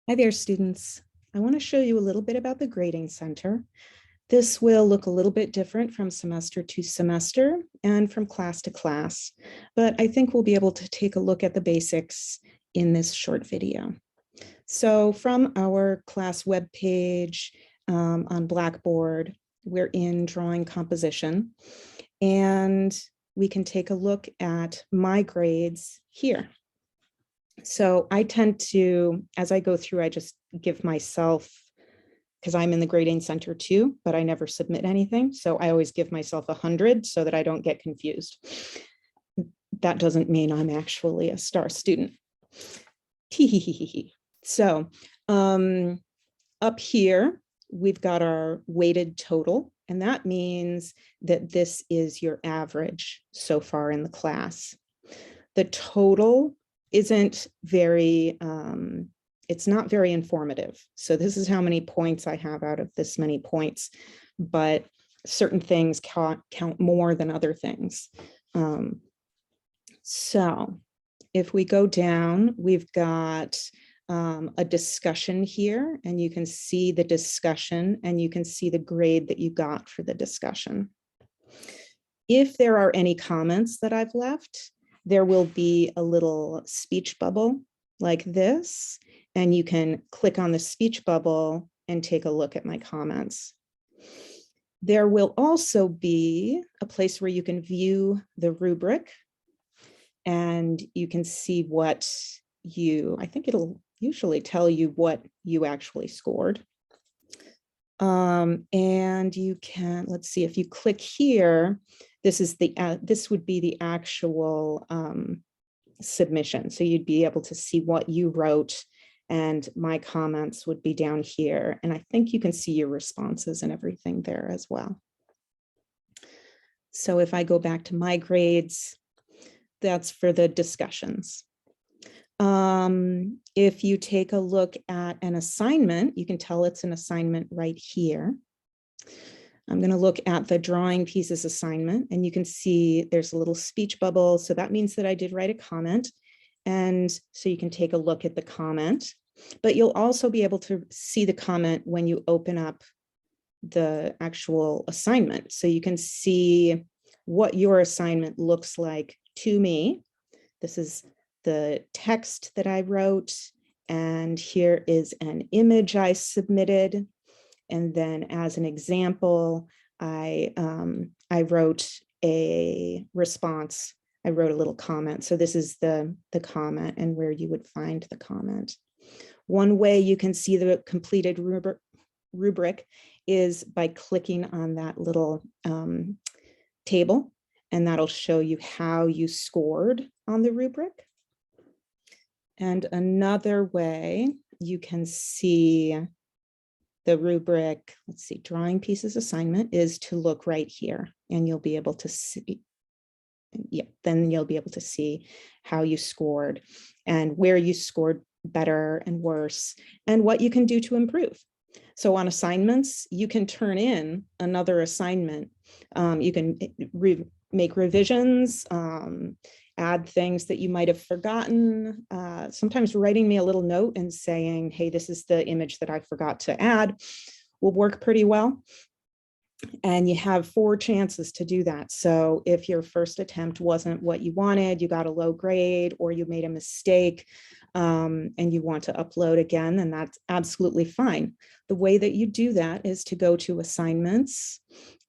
Hi there, students. I want to show you a little bit about the Grading Center. This will look a little bit different from semester to semester and from class to class, but I think we'll be able to take a look at the basics in this short video. So from our class webpage on Blackboard, we're in drawing composition, and we can take a look at my grades here. So I tend to, as I go through, I just give myself, because I'm in the grading center too, but I never submit anything. So I always give myself 100 so that I don't get confused. That doesn't mean I'm actually a star student. So up here, we've got our weighted total, and that means that this is your average so far in the class. The total isn't very, it's not very informative. So this is how many points I have out of this many points, but certain things count more than other things. So if we go down, we've got a discussion here, and you can see the discussion and you can see the grade that you got for the discussion. If there are any comments that I've left, there will be a little speech bubble like this, and you can click on the speech bubble and take a look at my comments. There will also be a place where you can view the rubric, and you can see what I think it'll usually tell you what you actually scored. And you can, let's see, if you click here, this would be the actual submission. So you'd be able to see what you wrote, and my comments would be down here. And I think you can see your responses and everything there as well. So if I go back to my grades, that's for the discussions. If you take a look at an assignment, you can tell it's an assignment right here. I'm going to look at the drawing pieces assignment, and you can see there's a little speech bubble. So that means that I did write a comment. And so you can take a look at the comment, but you'll also be able to see the comment when you open up the actual assignment. So you can see what your assignment looks like to me. This is the text that I wrote, and here is an image I submitted. And then as an example, I wrote a response. I wrote a little comment. So this is the comment and where you would find the comment. One way you can see the completed rubric is by clicking on that little table, and that'll show you how you scored on the rubric. And another way you can see the rubric, let's see, drawing pieces assignment, is to look right here, and you'll be able to see, then you'll be able to see how you scored and where you scored better and worse, and what you can do to improve. So on assignments, you can turn in another assignment. You can make revisions, add things that you might have forgotten, sometimes writing me a little note and saying, hey, this is the image that I forgot to add, will work pretty well. And you have 4 chances to do that. So if your first attempt wasn't what you wanted, you got a low grade, or you made a mistake, and you want to upload again, then that's absolutely fine. The way that you do that is to go to assignments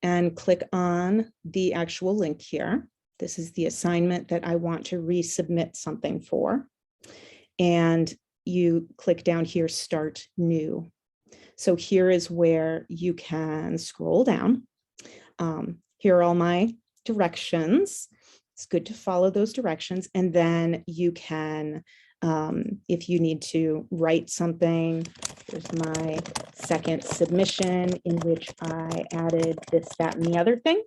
and click on the actual link here. This is the assignment that I want to resubmit something for. And you click down here, Start New. So here is where you can scroll down. Here are all my directions. It's good to follow those directions. And then you can, if you need to write something, here's my second submission in which I added this, that, and the other thing.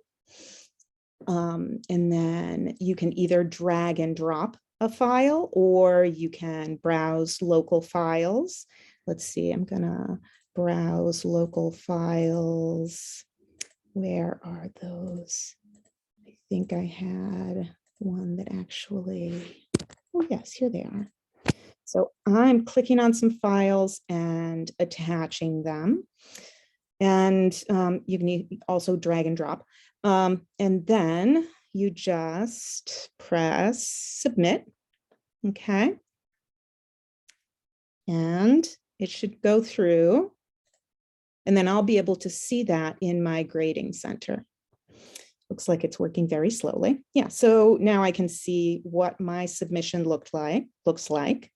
And then you can either drag and drop a file, or you can browse local files. Let's see, I'm gonna browse local files. Where are those? I think I had one that actually, oh yes, here they are. So I'm clicking on some files and attaching them. And you can also drag and drop. And then you just press submit. Okay. And it should go through. And then I'll be able to see that in my grading center. Looks like it's working very slowly. Yeah, so now I can see what my submission looks like.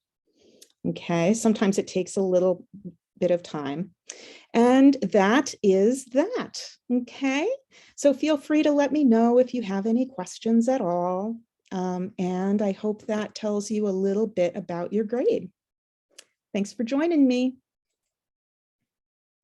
Okay, sometimes it takes a little bit of time. And that is that. Okay, so feel free to let me know if you have any questions at all. And I hope that tells you a little bit about your grade. Thanks for joining me.